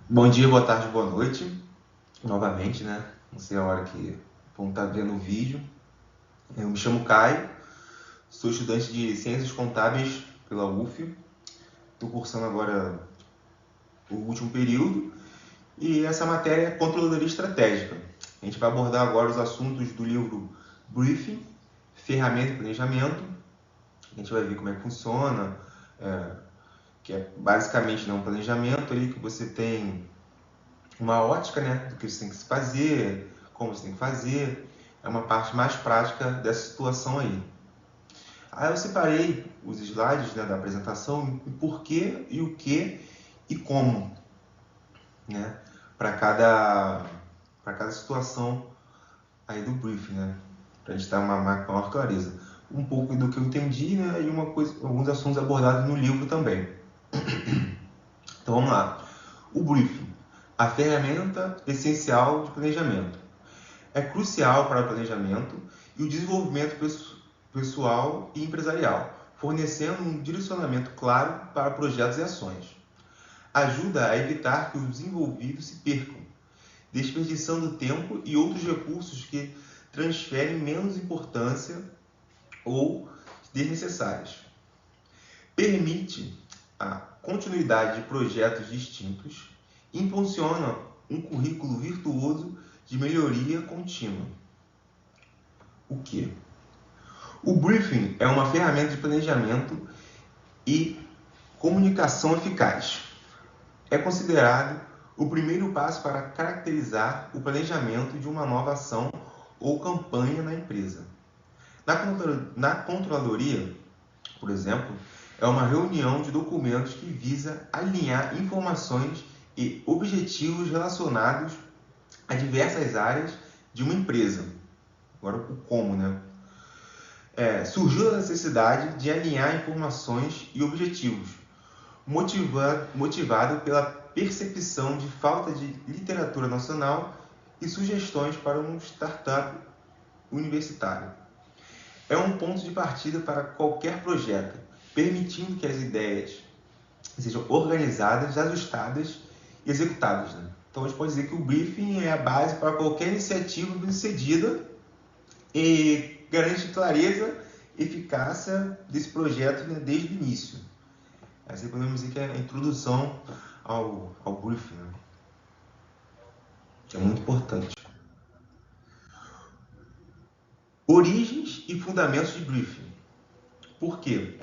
Bom dia, boa tarde, boa noite. Novamente, né? Não sei a hora que vão estar vendo o vídeo. Eu me chamo Caio, sou estudante de Ciências Contábeis pela UF. Estou cursando agora o último período e essa matéria é Controladoria Estratégica. A gente vai abordar agora os assuntos do livro Briefing, Ferramenta e Planejamento. A gente vai ver como é que funciona, que é basicamente, né, um planejamento ali que você tem uma ótica, né, do que você tem que se fazer, como você tem que fazer. É uma parte mais prática dessa situação aí. Aí eu separei os slides, né, da apresentação em porquê e o que e como, né, para cada situação aí do briefing, né, para a gente dar uma maior clareza. Um pouco do que eu entendi, né, e alguns assuntos abordados no livro também. Então vamos lá. O briefing, a ferramenta essencial de planejamento. É crucial para o planejamento e o desenvolvimento pessoal e empresarial, fornecendo um direcionamento claro para projetos e ações. Ajuda a evitar que os envolvidos se percam, desperdiçando tempo e outros recursos que transferem menos importância ou desnecessários. Permite a continuidade de projetos distintos, impulsiona um currículo virtuoso de melhoria contínua. O que? O briefing é uma ferramenta de planejamento e comunicação eficaz. É considerado o primeiro passo para caracterizar o planejamento de uma nova ação ou campanha na empresa. Na controladoria, por exemplo, é uma reunião de documentos que visa alinhar informações e objetivos relacionados a diversas áreas de uma empresa. Agora, o como, né? Surgiu a necessidade de alinhar informações e objetivos, motivado pela percepção de falta de literatura nacional e sugestões para um startup universitário. É um ponto de partida para qualquer projeto, permitindo que as ideias sejam organizadas, ajustadas e executadas, né? Então a gente pode dizer que o briefing é a base para qualquer iniciativa bem-sucedida e garante clareza e eficácia desse projeto, né, desde o início. Essa podemos dizer que é a introdução ao briefing, né, que é muito importante. Origens e fundamentos de briefing. Por quê?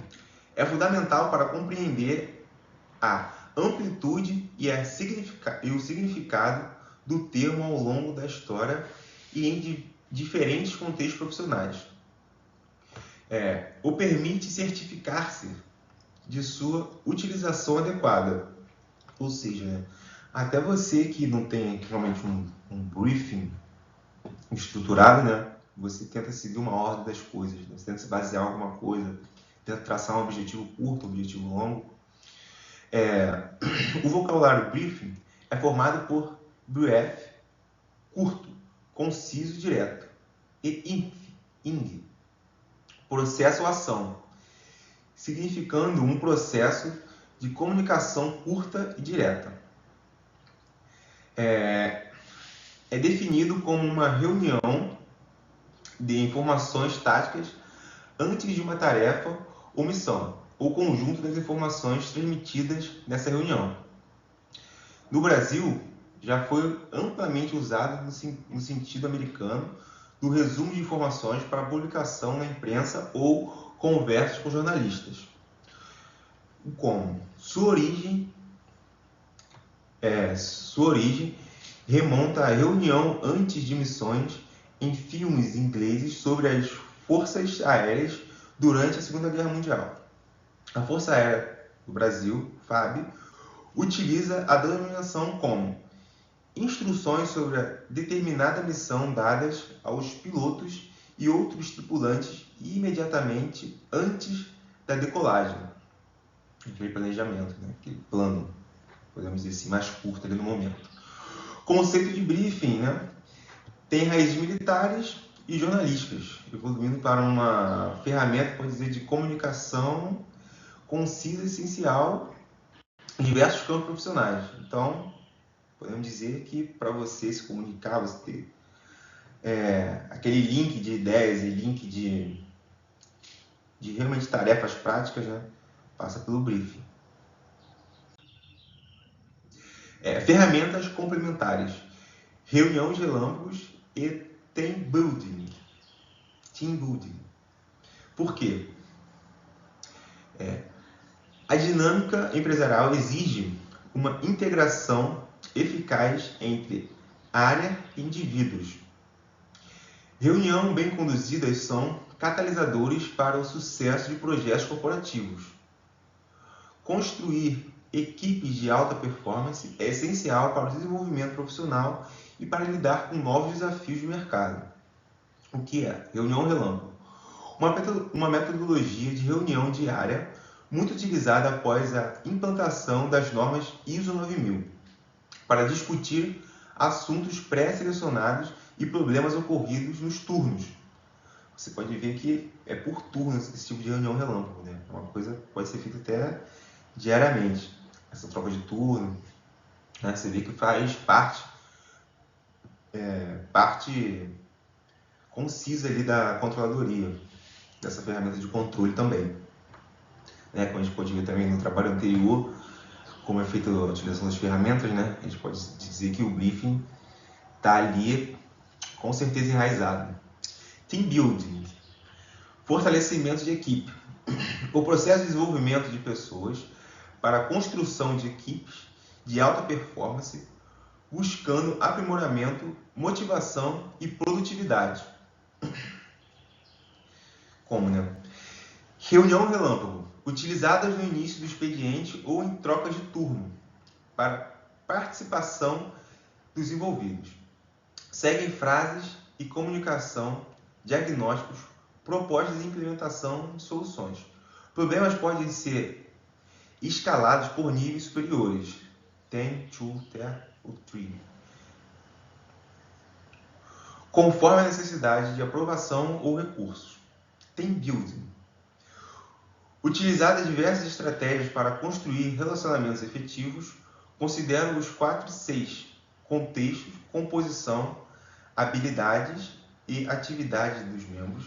É fundamental para compreender a amplitude e o significado do termo ao longo da história e em diferentes contextos profissionais. O permite certificar-se de sua utilização adequada. Ou seja, né, até você que não tem realmente um briefing estruturado, né, você tenta seguir uma ordem das coisas, né? Você tenta se basear em alguma coisa, tenta traçar um objetivo curto, um objetivo longo. O vocabulário briefing é formado por brief, curto, conciso e direto, e ing, processo ou ação, significando um processo de comunicação curta e direta. É definido como uma reunião de informações táticas antes de uma tarefa ou missão, ou conjunto das informações transmitidas nessa reunião. No Brasil, já foi amplamente usado no sentido americano do resumo de informações para publicação na imprensa ou conversas com jornalistas. Como? Sua origem remonta à reunião antes de missões em filmes ingleses sobre as forças aéreas durante a Segunda Guerra Mundial. A Força Aérea do Brasil, FAB, utiliza a denominação como instruções sobre a determinada missão dadas aos pilotos e outros tripulantes imediatamente antes da decolagem. Aquele planejamento, né? Aquele plano, podemos dizer assim, mais curto ali no momento. Conceito de briefing, né, tem raízes militares e jornalísticas, evoluindo para uma ferramenta, pode dizer, de comunicação concisa e essencial em diversos campos profissionais. Então, Podemos dizer que para você se comunicar, você ter aquele link de ideias e link de realmente tarefas práticas, né, passa pelo briefing. Ferramentas complementares, reunião de relâmpagos e team building. Por quê? A dinâmica empresarial exige uma integração eficaz entre área e indivíduos. Reuniões bem conduzidas são catalisadores para o sucesso de projetos corporativos. Construir equipes de alta performance é essencial para o desenvolvimento profissional e para lidar com novos desafios de mercado. O que é? Reunião relâmpago. Uma metodologia de reunião diária muito utilizada após a implantação das normas ISO 9000 para discutir assuntos pré-selecionados e problemas ocorridos nos turnos. Você pode ver que é por turno esse tipo de reunião relâmpago, né? Uma coisa que pode ser feita até diariamente. Essa troca de turno, né? Você vê que faz parte concisa ali da controladoria, dessa ferramenta de controle também. Né? Como a gente pode ver também no trabalho anterior, como é feita a utilização das ferramentas, né? A gente pode dizer que o briefing está ali com certeza enraizado. Team building, fortalecimento de equipe. O processo de desenvolvimento de pessoas para a construção de equipes de alta performance, buscando aprimoramento, motivação e produtividade. Como, né? Reunião relâmpago, utilizadas no início do expediente ou em troca de turno, para participação dos envolvidos. Seguem frases e comunicação, diagnósticos, propostas de implementação de soluções. Problemas podem ser escalados por níveis superiores. 10, 2, 3. Conforme a necessidade de aprovação ou recursos. Team building. Utilizar diversas estratégias para construir relacionamentos efetivos, considero os 4 Cs: contexto, composição, habilidades e atividades dos membros,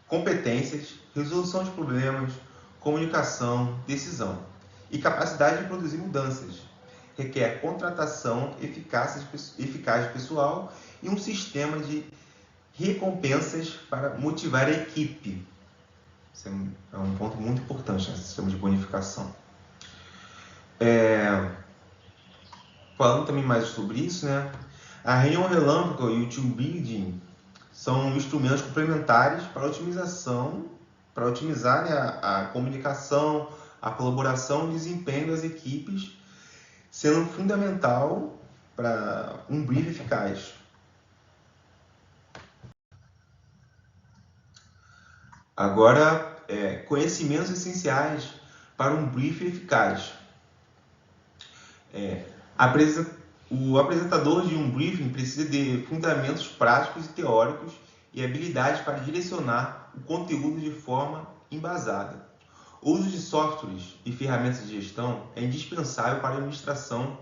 competências, resolução de problemas, comunicação, decisão e capacidade de produzir mudanças. Requer contratação eficaz de pessoal e um sistema de recompensas para motivar a equipe. Isso é um ponto muito importante nesse sistema de bonificação. Falando também mais sobre isso, né? A reunião relâmpago e o team building são instrumentos complementares para otimizar, né, a comunicação, a colaboração e desempenho das equipes, sendo fundamental para um briefing eficaz. Agora, conhecimentos essenciais para um briefing eficaz. O apresentador de um briefing precisa de fundamentos práticos e teóricos e habilidades para direcionar o conteúdo de forma embasada. O uso de softwares e ferramentas de gestão é indispensável para a administração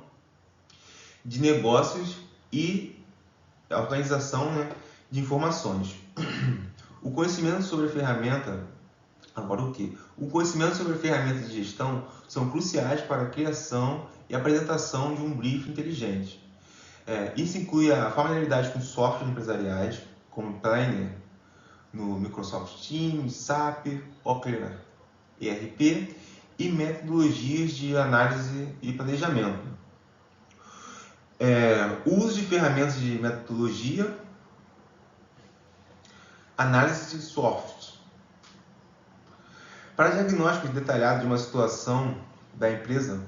de negócios e a organização, né, de informações. O conhecimento sobre a ferramenta O conhecimento sobre ferramentas de gestão são cruciais para a criação e apresentação de um briefing inteligente. Isso inclui a familiaridade com softwares empresariais, como Planner no Microsoft Teams, SAP, Oracle ERP e metodologias de análise e planejamento. O uso de ferramentas de metodologia, análise de software. Para diagnóstico detalhado de uma situação da empresa,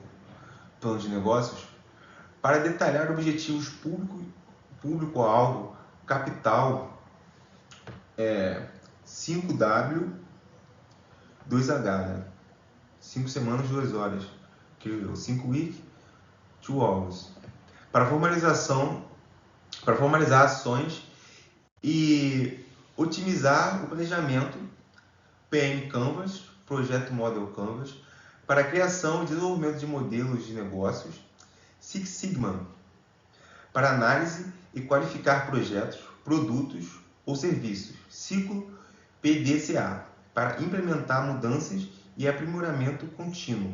plano de negócios, para detalhar objetivos público-alvo, capital, 5W, 2H, né? 5 semanas, 2 horas. 5 week, 2 hours. Para formalizar ações e otimizar o planejamento, PM Canvas, Projeto Model Canvas, para a criação e desenvolvimento de modelos de negócios, Six Sigma, para análise e qualificar projetos, produtos ou serviços. Ciclo PDCA, para implementar mudanças e aprimoramento contínuo.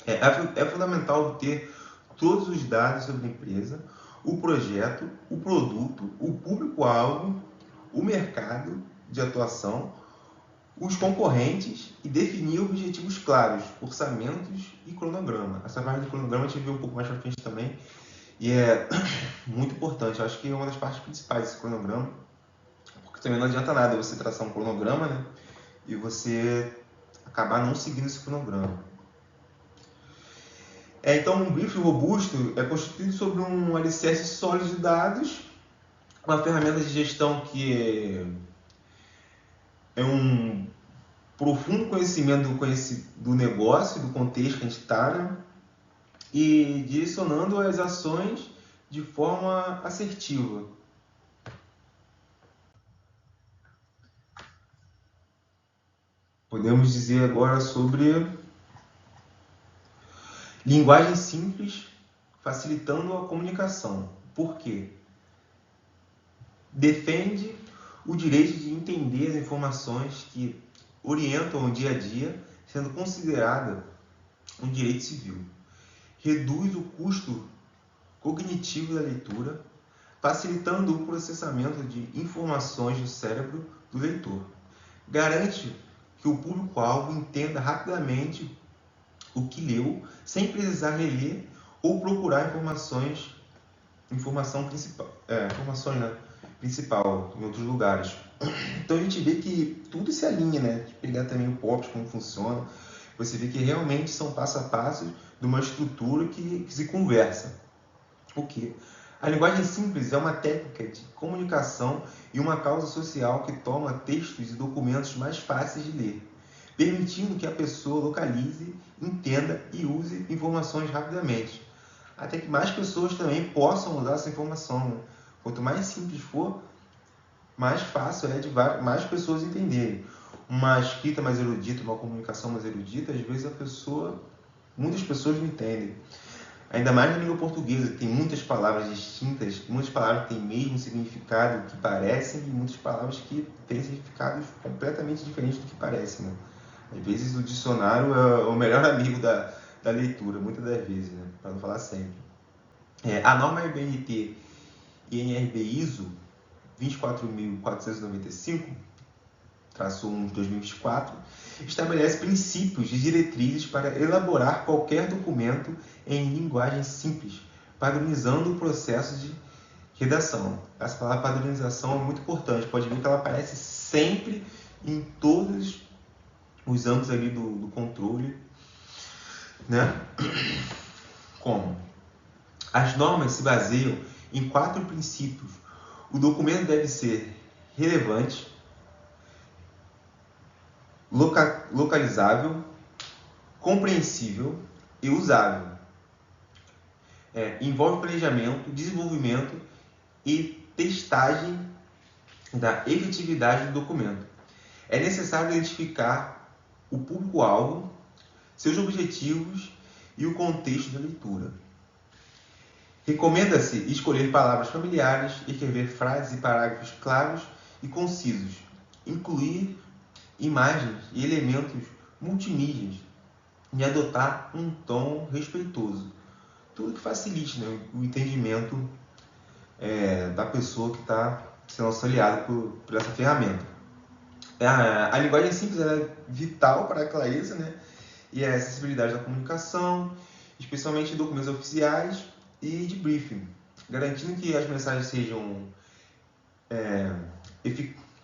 É fundamental ter todos os dados sobre a empresa, o projeto, o produto, o público-alvo, o mercado de atuação, os concorrentes e definir objetivos claros, orçamentos e cronograma. Essa parte do cronograma a gente viu um pouco mais pra frente também e é muito importante. Eu acho que é uma das partes principais desse cronograma, porque também não adianta nada você traçar um cronograma, né, e você acabar não seguindo esse cronograma. Então, um briefing robusto é constituído sobre um alicerce sólido de dados, uma ferramenta de gestão que é um profundo conhecimento do negócio, do contexto que a gente está, né? E direcionando as ações de forma assertiva. Podemos dizer agora sobre linguagem simples, facilitando a comunicação. Por quê? Defende o direito de entender as informações que orientam o dia a dia, sendo considerada um direito civil. Reduz o custo cognitivo da leitura, facilitando o processamento de informações do cérebro do leitor. Garante que o público-alvo entenda rapidamente o que leu, sem precisar reler ou procurar informação principal em outros lugares. Então a gente vê que tudo se alinha, né? De pegar também o POPs, como funciona. Você vê que realmente são passo a passo de uma estrutura que se conversa. O quê? A linguagem simples é uma técnica de comunicação e uma causa social que torna textos e documentos mais fáceis de ler, permitindo que a pessoa localize, entenda e use informações rapidamente, até que mais pessoas também possam usar essa informação, né? Quanto mais simples for, mais fácil é de mais pessoas entenderem. Uma escrita mais erudita, uma comunicação mais erudita, às vezes muitas pessoas não entendem. Ainda mais na língua portuguesa, que tem muitas palavras distintas, muitas palavras que têm o mesmo significado que parecem e muitas palavras que têm significados completamente diferentes do que parecem, né? Às vezes o dicionário é o melhor amigo da leitura, muitas das vezes, né? Para não falar sempre. A norma RBNT e NRB ISO 24.495, -1 de 2024, estabelece princípios e diretrizes para elaborar qualquer documento em linguagem simples, padronizando o processo de redação. Essa palavra padronização é muito importante, pode ver que ela aparece sempre em todos os âmbitos ali do controle, né? Como? As normas se baseiam em 4 princípios. O documento deve ser relevante, localizável, compreensível e usável. Envolve planejamento, desenvolvimento e testagem da efetividade do documento. É necessário identificar o público-alvo, seus objetivos e o contexto da leitura. Recomenda-se escolher palavras familiares, escrever frases e parágrafos claros e concisos, incluir imagens e elementos multimídias e adotar um tom respeitoso. Tudo que facilite, né, o entendimento da pessoa que está sendo auxiliada por essa ferramenta. A linguagem simples é vital para a clareza, né, e a acessibilidade da comunicação, especialmente em documentos oficiais e de briefing, garantindo que as mensagens sejam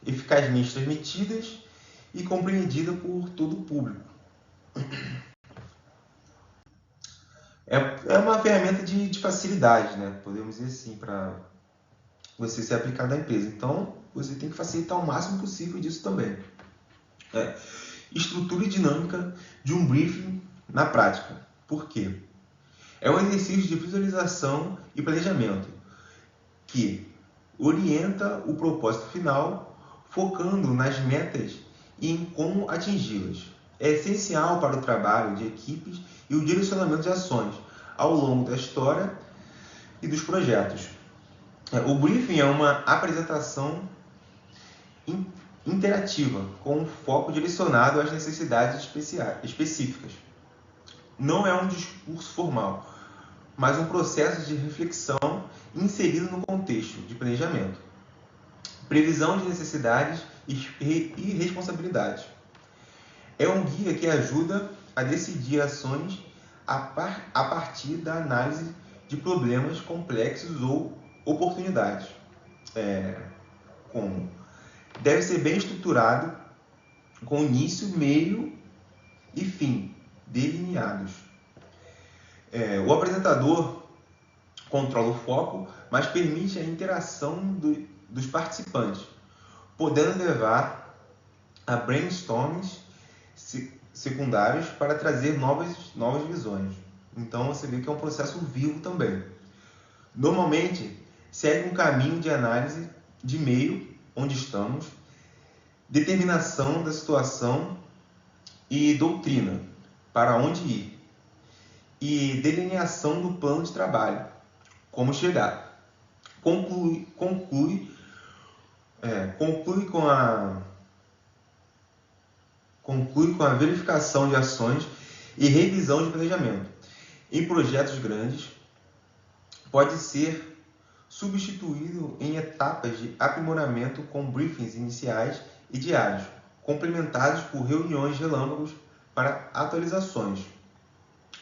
eficazmente transmitidas e compreendida por todo o público. É uma ferramenta de facilidade, né? Podemos dizer assim, para você ser aplicado à empresa. Então, você tem que facilitar o máximo possível disso também. Estrutura e dinâmica de um briefing na prática. Por quê? É um exercício de visualização e planejamento que orienta o propósito final, focando nas metas e em como atingi-las. É essencial para o trabalho de equipes e o direcionamento de ações ao longo da história e dos projetos. O briefing é uma apresentação interativa, com um foco direcionado às necessidades específicas. Não é um discurso formal, mas um processo de reflexão inserido no contexto de planejamento, previsão de necessidades e responsabilidades. É um guia que ajuda a decidir ações a partir da análise de problemas complexos ou oportunidades. Como deve ser bem estruturado, com início, meio e fim delineados. O apresentador controla o foco, mas permite a interação dos participantes, podendo levar a brainstorms secundários para trazer novas visões. Então você vê que é um processo vivo também. Normalmente segue um caminho de análise de meio, onde estamos, determinação da situação e doutrina, para onde ir, e delineação do plano de trabalho, como chegar. Conclui com a verificação de ações e revisão de planejamento. Em projetos grandes, pode ser substituído em etapas de aprimoramento com briefings iniciais e diários, complementados por reuniões relâmpagos para atualizações.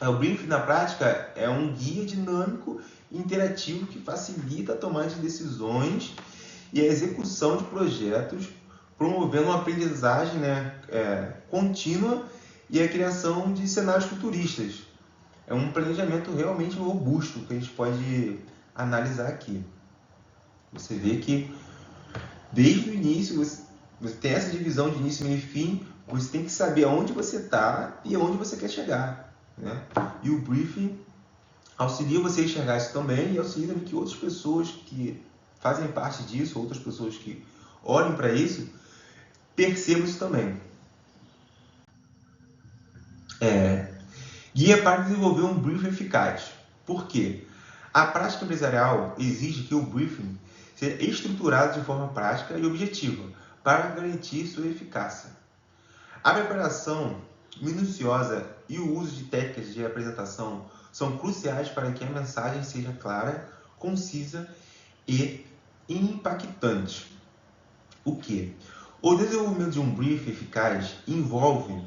O briefing, na prática, é um guia dinâmico e interativo que facilita a tomada de decisões e a execução de projetos, promovendo uma aprendizagem contínua e a criação de cenários futuristas. É um planejamento realmente robusto que a gente pode analisar aqui. Você vê que desde o início você tem essa divisão de início, meio e fim. Você tem que saber aonde você está e aonde você quer chegar, né? E o briefing auxilia você a enxergar isso também, e auxilia que outras pessoas que fazem parte disso, outras pessoas que olhem para isso, percebam isso também. Guia para desenvolver um briefing eficaz. Por quê? A prática empresarial exige que o briefing seja estruturado de forma prática e objetiva para garantir sua eficácia. A preparação minuciosa e o uso de técnicas de apresentação são cruciais para que a mensagem seja clara, concisa e impactante. O quê? O desenvolvimento de um briefing eficaz envolve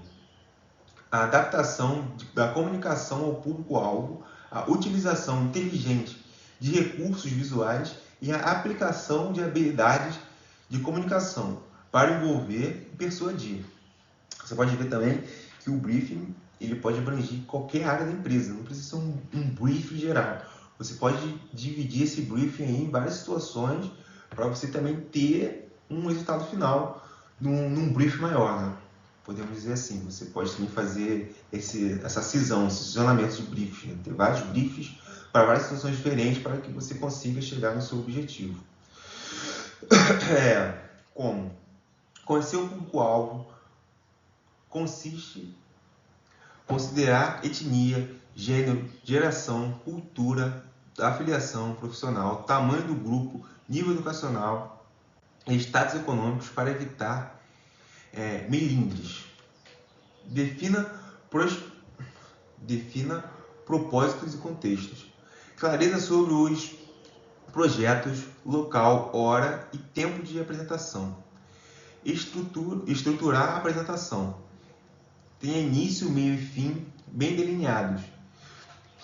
a adaptação da comunicação ao público-alvo, a utilização inteligente de recursos visuais e a aplicação de habilidades de comunicação para envolver e persuadir. Você pode ver também que o briefing ele pode abranger qualquer área da empresa, não precisa ser um briefing geral. Você pode dividir esse briefing em várias situações para você também ter um resultado final num briefing maior, né? Podemos dizer assim, você pode também fazer essa cisão, esse cisonamento de briefs, né? Ter vários briefs para várias situações diferentes para que você consiga chegar no seu objetivo. Como? Conhecer o público-alvo consiste considerar etnia, gênero, geração, cultura, afiliação profissional, tamanho do grupo, nível educacional e status econômicos para evitar melindres. Defina propósitos e contextos. Clareza sobre os projetos, local, hora e tempo de apresentação. Estruturar a apresentação. Tenha início, meio e fim bem delineados.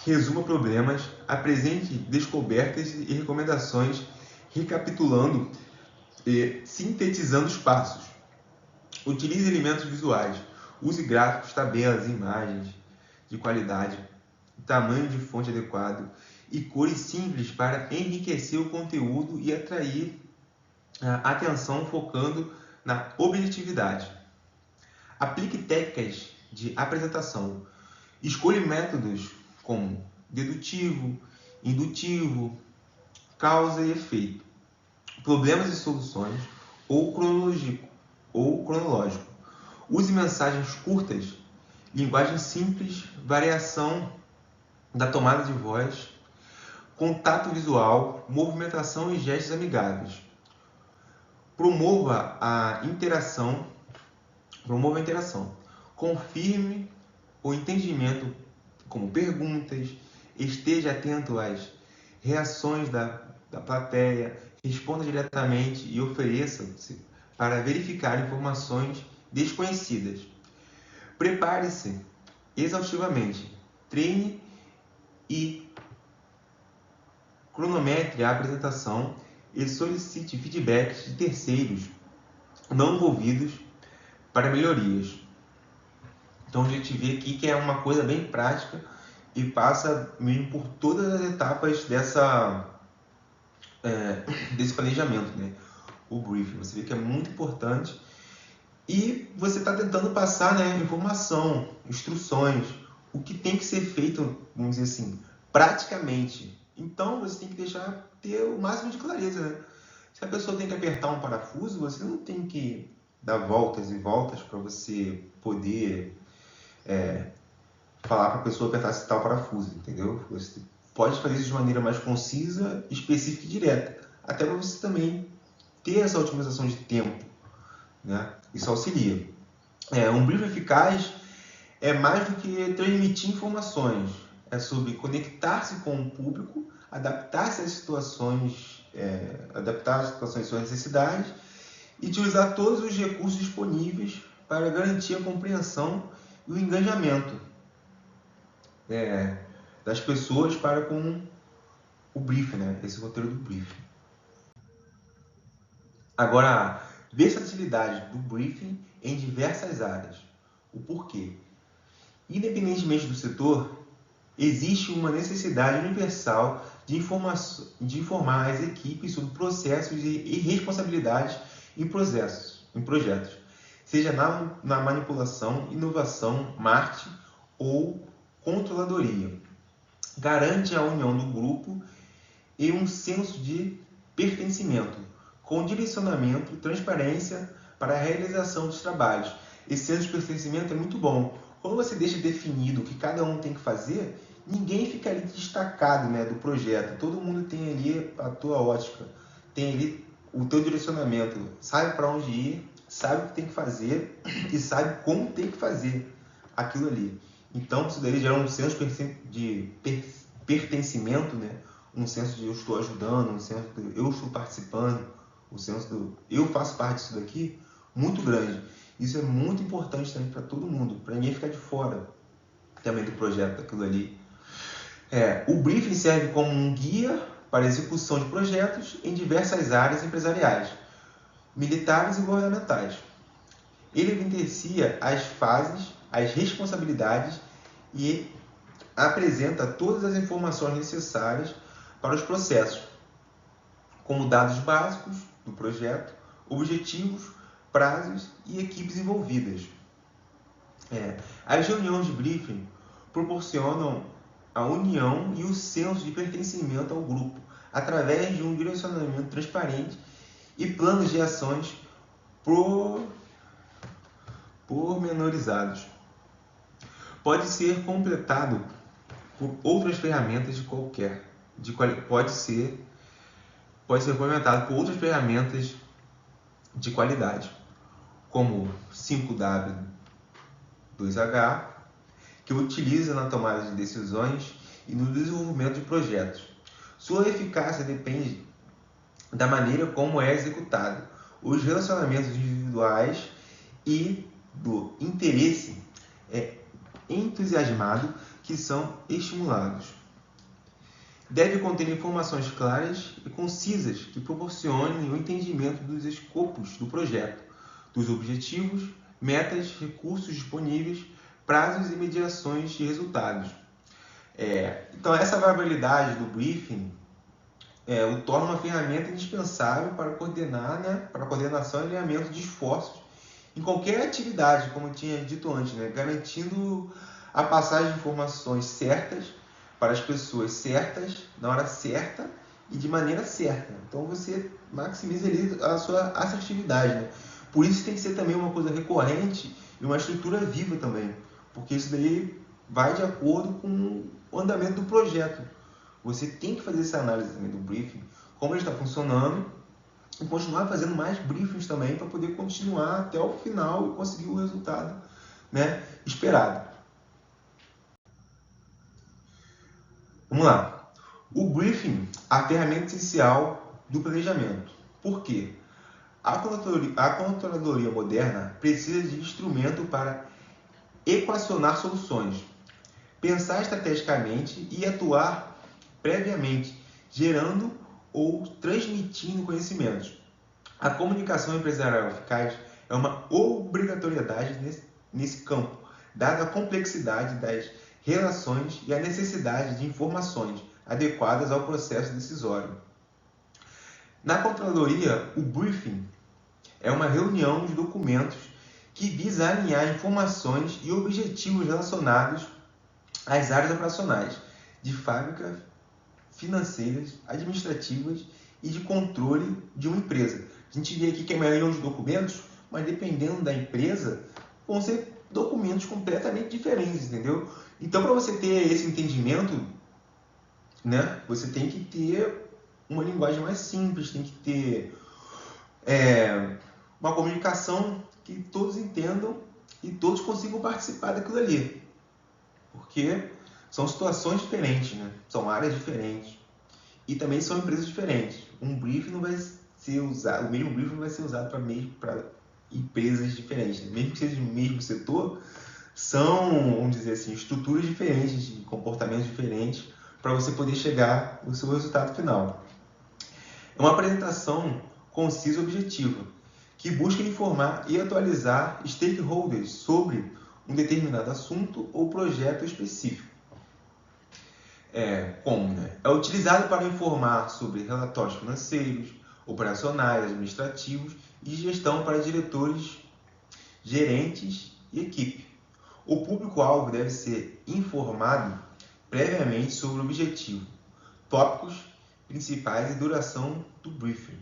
Resuma problemas, apresente descobertas e recomendações, recapitulando e sintetizando os passos. Utilize elementos visuais. Use gráficos, tabelas, imagens de qualidade, tamanho de fonte adequado e cores simples para enriquecer o conteúdo e atrair a atenção, focando na objetividade. Aplique técnicas de apresentação. Escolha métodos como dedutivo, indutivo, causa e efeito, problemas e soluções ou cronológico. Use mensagens curtas, linguagem simples, variação da tomada de voz, contato visual, movimentação e gestos amigáveis. Promova a interação. Confirme o entendimento como perguntas, esteja atento às reações da plateia, responda diretamente e ofereça-se para verificar informações desconhecidas. Prepare-se exaustivamente, treine e cronometre a apresentação e solicite feedbacks de terceiros não envolvidos para melhorias. Então a gente vê aqui que é uma coisa bem prática e passa mesmo por todas as etapas desse planejamento, né? O briefing, você vê que é muito importante e você está tentando passar, né, informação, instruções, o que tem que ser feito, vamos dizer assim, praticamente. Então você tem que ter o máximo de clareza, né? Se a pessoa tem que apertar um parafuso, você não tem que dar voltas e voltas para você poder falar para a pessoa apertar esse tal parafuso, entendeu? Você pode fazer isso de maneira mais concisa, específica e direta, até para você também ter essa otimização de tempo, né? Isso auxilia. Um briefing eficaz é mais do que transmitir informações, é sobre conectar-se com o público, adaptar-se às situações, adaptar às situações e suas necessidades e utilizar todos os recursos disponíveis para garantir a compreensão e o engajamento das pessoas para com o briefing, né? Esse roteiro do briefing. Agora, a versatilidade do briefing em diversas áreas. O porquê? Independentemente do setor, existe uma necessidade universal de informar as equipes sobre processos e responsabilidades em projetos, seja na manipulação, inovação, marketing ou controladoria. Garante a união do grupo e um senso de pertencimento, com direcionamento e transparência para a realização dos trabalhos. Esse senso de pertencimento é muito bom. Quando você deixa definido o que cada um tem que fazer, ninguém fica ali destacado, né, do projeto. Todo mundo tem ali a tua ótica, tem ali o teu direcionamento, sabe para onde ir, sabe o que tem que fazer e sabe como tem que fazer aquilo ali. Então, isso daí gera um senso de pertencimento, né? Um senso de eu estou ajudando, um senso de eu estou participando, um senso de eu faço parte disso daqui, muito grande. Isso é muito importante também para todo mundo, para ninguém ficar de fora também do projeto, daquilo ali. O briefing serve como um guia para a execução de projetos em diversas áreas empresariais, militares e governamentais. Ele evidencia as fases, as responsabilidades e apresenta todas as informações necessárias para os processos, como dados básicos do projeto, objetivos, prazos e equipes envolvidas. As reuniões de briefing proporcionam a união e o senso de pertencimento ao grupo, através de um direcionamento transparente e planos de ações pormenorizados. Pode ser completado por outras ferramentas pode ser complementado por outras ferramentas de qualidade, como 5W, 2H, que utiliza na tomada de decisões e no desenvolvimento de projetos. Sua eficácia depende da maneira como é executado, os relacionamentos individuais e do interesse entusiasmado que são estimulados. Deve conter informações claras e concisas que proporcionem o entendimento dos escopos do projeto, dos objetivos, metas, recursos disponíveis, prazos e mediações de resultados. Então, essa variabilidade do briefing o torna uma ferramenta indispensável para coordenar, né, para a coordenação e alinhamento de esforços em qualquer atividade, como eu tinha dito antes, né, garantindo a passagem de informações certas para as pessoas certas, na hora certa e de maneira certa. Então você maximiza ali a sua assertividade, né? Por isso tem que ser também uma coisa recorrente e uma estrutura viva também, porque isso daí vai de acordo com o andamento do projeto. você tem que fazer essa análise também do briefing, como ele está funcionando, e continuar fazendo mais briefings também para poder continuar até o final e conseguir o resultado, né, esperado. Vamos lá. O briefing, a ferramenta essencial do planejamento. Por quê? A controladoria moderna precisa de instrumento para equacionar soluções, pensar estrategicamente e atuar previamente, gerando ou transmitindo conhecimentos. A comunicação empresarial eficaz é uma obrigatoriedade nesse campo, dada a complexidade das relações e a necessidade de informações adequadas ao processo decisório. Na controladoria, o briefing é uma reunião de documentos que visa alinhar informações e objetivos relacionados às áreas operacionais de fábrica, financeiras, administrativas e de controle de uma empresa. A gente vê aqui que é uma reunião de documentos, mas dependendo da empresa, vão ser documentos completamente diferentes, entendeu? Então, para você ter esse entendimento, né, você tem que ter uma linguagem mais simples, tem que ter uma comunicação que todos entendam e todos consigam participar daquilo ali. Porque são situações diferentes, né? São áreas diferentes. E também são empresas diferentes. Um briefing não vai ser usado, o mesmo briefing não vai ser usado para empresas diferentes. Mesmo que seja do mesmo setor, são, vamos dizer assim, estruturas diferentes, de comportamentos diferentes, para você poder chegar no seu resultado final. É uma apresentação concisa e objetiva, que busca informar e atualizar stakeholders sobre um determinado assunto ou projeto específico. É utilizado para informar sobre relatórios financeiros, operacionais, administrativos e gestão para diretores, gerentes e equipe. O público-alvo deve ser informado previamente sobre o objetivo, tópicos principais e duração do briefing.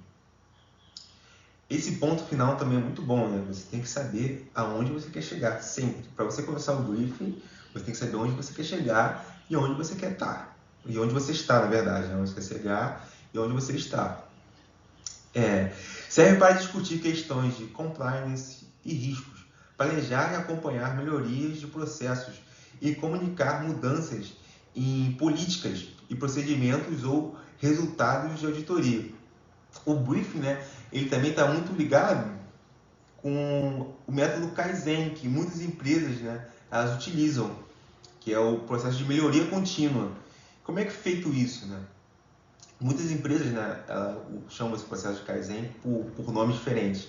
Esse ponto final também é muito bom, né? Você tem que saber aonde você quer chegar sempre. Para você começar o briefing, você tem que saber onde você quer chegar e onde você quer estar. E onde você está, na verdade, né? Onde você quer chegar e onde você está. Serve para discutir questões de compliance e riscos, planejar e acompanhar melhorias de processos e comunicar mudanças em políticas e procedimentos ou resultados de auditoria. O briefing, né, ele também está muito ligado com o método Kaizen, que muitas empresas, né, elas utilizam, que é o processo de melhoria contínua. Como é que é feito isso, né? Muitas empresas, né, chamam esse processo de Kaizen por nomes diferentes,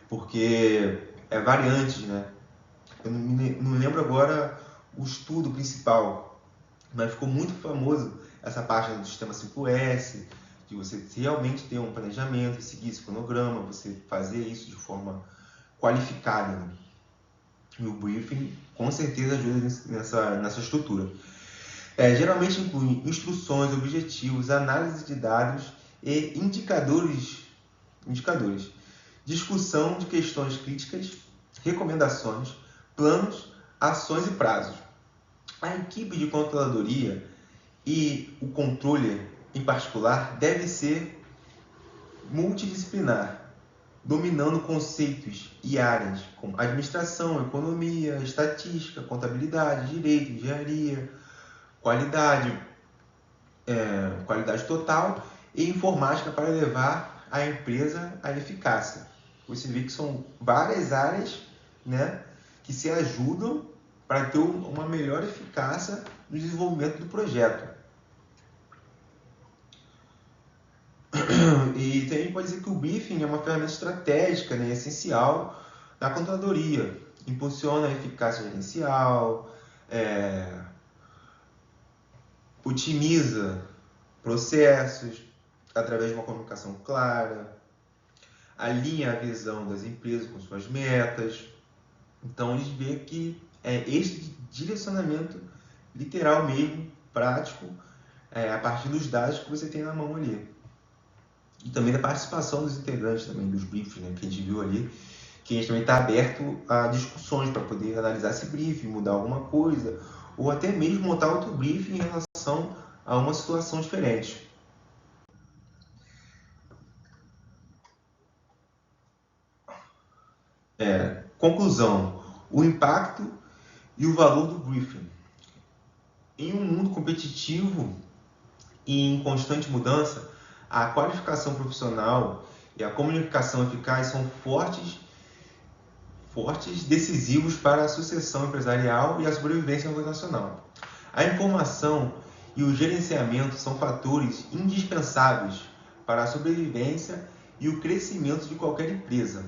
porque é variantes, né? Eu não lembro agora o estudo principal, mas ficou muito famoso essa parte do sistema 5S, de você realmente ter um planejamento, seguir esse cronograma, você fazer isso de forma qualificada, né? E o briefing com certeza ajuda nessa estrutura. Geralmente inclui instruções, objetivos, análise de dados e indicadores, discussão de questões críticas, recomendações, planos, ações e prazos. A equipe de controladoria e o controller, em particular, deve ser multidisciplinar, dominando conceitos e áreas como administração, economia, estatística, contabilidade, direito, engenharia, qualidade total e informática para levar a empresa à eficácia. Você vê que são várias áreas, né, que se ajudam para ter uma melhor eficácia no desenvolvimento do projeto. E também pode dizer que o briefing é uma ferramenta estratégica, né, essencial na controladoria. Impulsiona a eficácia gerencial, otimiza processos através de uma comunicação clara, alinha a visão das empresas com suas metas. Então, eles veem que é este direcionamento literal mesmo, prático, a partir dos dados que você tem na mão ali. E também da participação dos integrantes também, dos briefings, né, que a gente viu ali, que a gente também está aberto a discussões para poder analisar esse briefing, mudar alguma coisa, ou até mesmo montar outro briefing em relação a uma situação diferente. Conclusão: o impacto e o valor do briefing. Em um mundo competitivo e em constante mudança, a qualificação profissional e a comunicação eficaz são fortes, decisivos para a sucessão empresarial e a sobrevivência organizacional. A informação e o gerenciamento são fatores indispensáveis para a sobrevivência e o crescimento de qualquer empresa.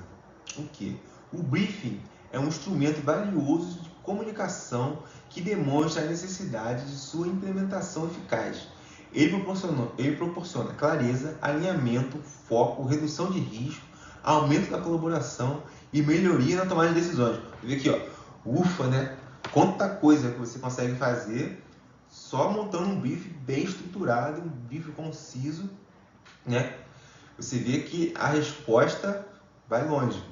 O briefing é um instrumento valioso de comunicação que demonstra a necessidade de sua implementação eficaz. Ele proporciona clareza, alinhamento, foco, redução de risco, aumento da colaboração e melhoria na tomada de decisões. Você vê aqui, ufa, né? Quanta coisa que você consegue fazer só montando um briefing bem estruturado, um briefing conciso, né? Você vê que a resposta vai longe.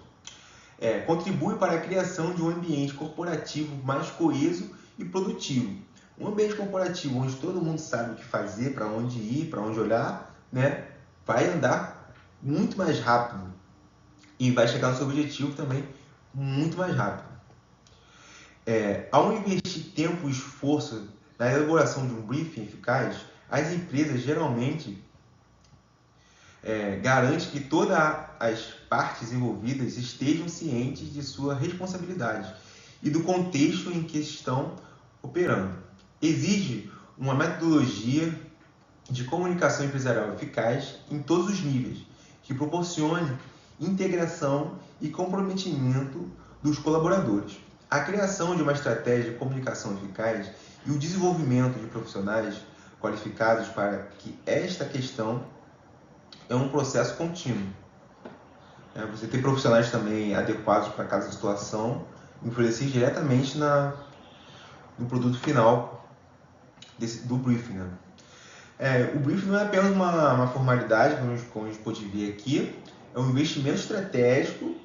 Contribui para a criação de um ambiente corporativo mais coeso e produtivo. Um ambiente corporativo onde todo mundo sabe o que fazer, para onde ir, para onde olhar, né? Vai andar muito mais rápido e vai chegar no seu objetivo também muito mais rápido. Ao investir tempo e esforço na elaboração de um briefing eficaz, as empresas geralmente garante que todas as partes envolvidas estejam cientes de sua responsabilidade e do contexto em que estão operando. Exige uma metodologia de comunicação empresarial eficaz em todos os níveis, que proporcione integração e comprometimento dos colaboradores. A criação de uma estratégia de comunicação eficaz e o desenvolvimento de profissionais qualificados para que esta questão é um processo contínuo. Você ter profissionais também adequados para cada situação influencia diretamente no produto final do briefing. O briefing não é apenas uma formalidade, como a gente pode ver aqui, é um investimento estratégico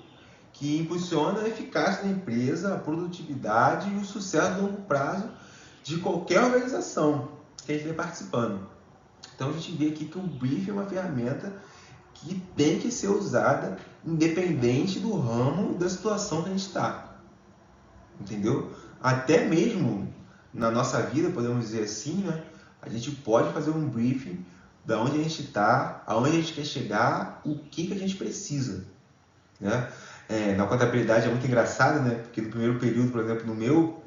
que impulsiona a eficácia da empresa, a produtividade e o sucesso a longo prazo de qualquer organização que a gente esteja participando. Então a gente vê aqui que o briefing é uma ferramenta que tem que ser usada independente do ramo e da situação que a gente está. Entendeu? Até mesmo na nossa vida, podemos dizer assim, né? A gente pode fazer um briefing de onde a gente está, aonde a gente quer chegar, o que a gente precisa. Né? Na contabilidade é muito engraçado, né? Porque no primeiro período, por exemplo, no meu,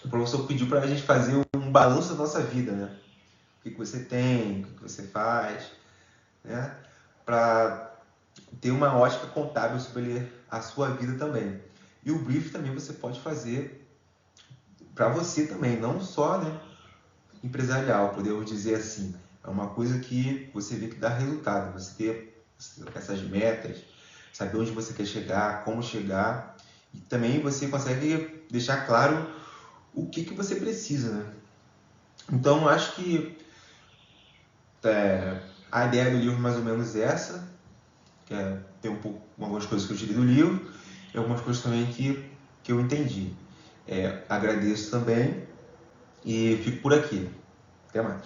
o professor pediu para a gente fazer um balanço da nossa vida, né? O que você tem, o que você faz, né? Para ter uma ótica contábil sobre a sua vida também. E o brief também você pode fazer para você também, não só, né, empresarial, podemos dizer assim. É uma coisa que você vê que dá resultado, você ter essas metas, saber onde você quer chegar, como chegar, e também você consegue deixar claro o que você precisa, né? Então, acho que a ideia do livro é mais ou menos essa, tem algumas coisas que eu tirei do livro e algumas coisas também que eu entendi. Agradeço também e fico por aqui. Até mais.